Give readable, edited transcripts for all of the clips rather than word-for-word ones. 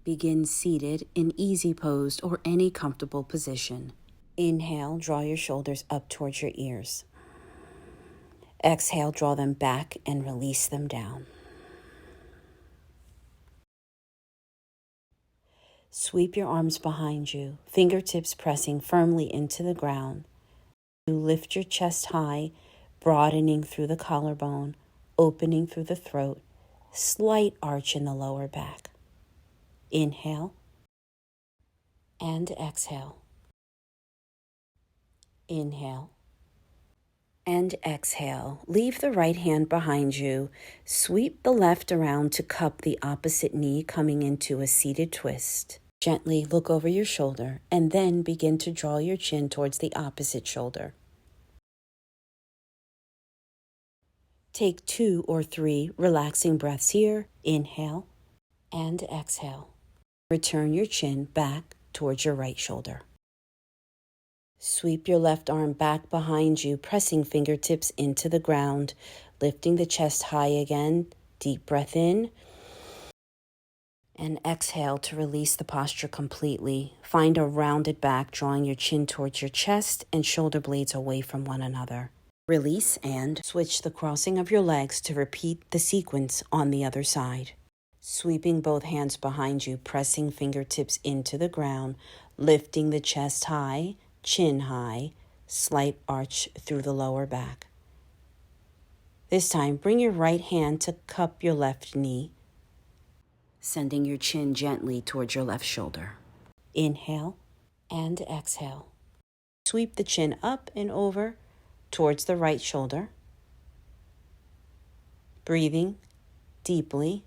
Begin seated in easy pose or any comfortable position. Inhale, draw your shoulders up towards your ears. Exhale, draw them back and release them down. Sweep your arms behind you, fingertips pressing firmly into the ground. You lift your chest high, broadening through the collarbone, opening through the throat, slight arch in the lower back. Inhale and exhale. Inhale and exhale. Leave the right hand behind you. Sweep the left around to cup the opposite knee, coming into a seated twist. Gently look over your shoulder and then begin to draw your chin towards the opposite shoulder. Take 2 or 3 relaxing breaths here. Inhale and exhale. Return your chin back towards your right shoulder. Sweep your left arm back behind you, pressing fingertips into the ground, lifting the chest high again. Deep breath in. And exhale to release the posture completely. Find a rounded back, drawing your chin towards your chest and shoulder blades away from one another. Release and switch the crossing of your legs to repeat the sequence on the other side. Sweeping both hands behind you, pressing fingertips into the ground, lifting the chest high, chin high, slight arch through the lower back. This time, bring your right hand to cup your left knee, sending your chin gently towards your left shoulder. Inhale and exhale. Sweep the chin up and over towards the right shoulder. Breathing deeply,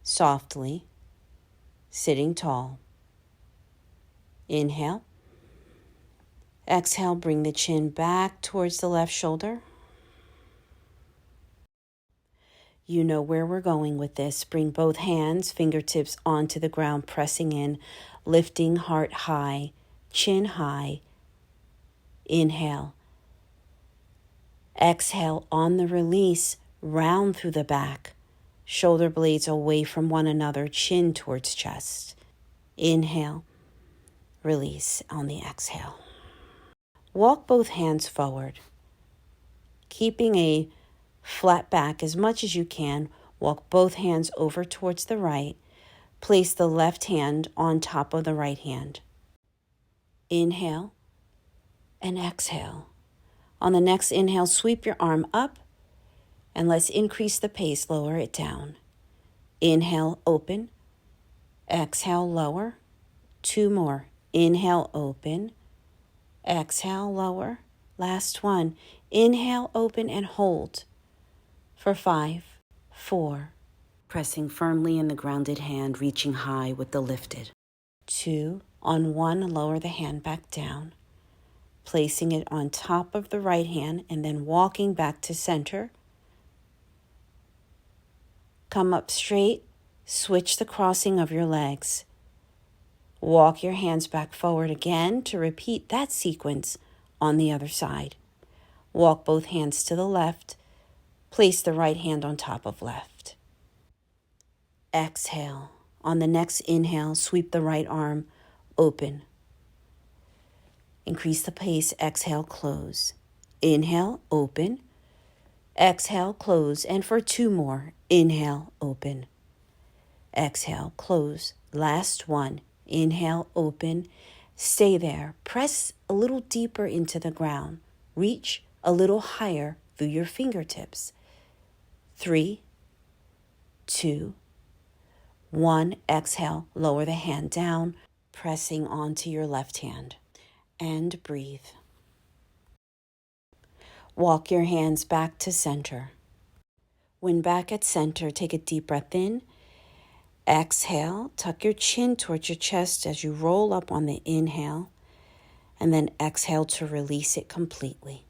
softly, sitting tall. Inhale. Exhale, bring the chin back towards the left shoulder. You know where we're going with this. Bring both hands, fingertips onto the ground, pressing in, lifting heart high, chin high. Inhale. Exhale, on the release, round through the back, shoulder blades away from one another, chin towards chest. Inhale, release on the exhale. Walk both hands forward, keeping a flat back as much as you can. Walk both hands over towards the right. Place the left hand on top of the right hand. Inhale and exhale. On the next inhale, sweep your arm up and let's increase the pace, lower it down. Inhale, open. Exhale, lower. 2 more. Inhale, open. Exhale, lower. Last one. Inhale, open and hold for 5, 4. Pressing firmly in the grounded hand, reaching high with the lifted. 2. On 1, lower the hand back down, placing it on top of the right hand and then walking back to center. Come up straight, switch the crossing of your legs. Walk your hands back forward again to repeat that sequence on the other side. Walk both hands to the left, place the right hand on top of left. Exhale. On the next inhale, sweep the right arm open. Increase the pace. Exhale, close. Inhale, open. Exhale, close. And for 2 more, inhale, open. Exhale, close. Last one. Inhale, open. Stay there. Press a little deeper into the ground. Reach a little higher through your fingertips. 3, 2, 1. Exhale, lower the hand down, pressing onto your left hand. And breathe. Walk your hands back to center. When back at center, take a deep breath in. Exhale, tuck your chin towards your chest as you roll up on the inhale, and then exhale to release it completely.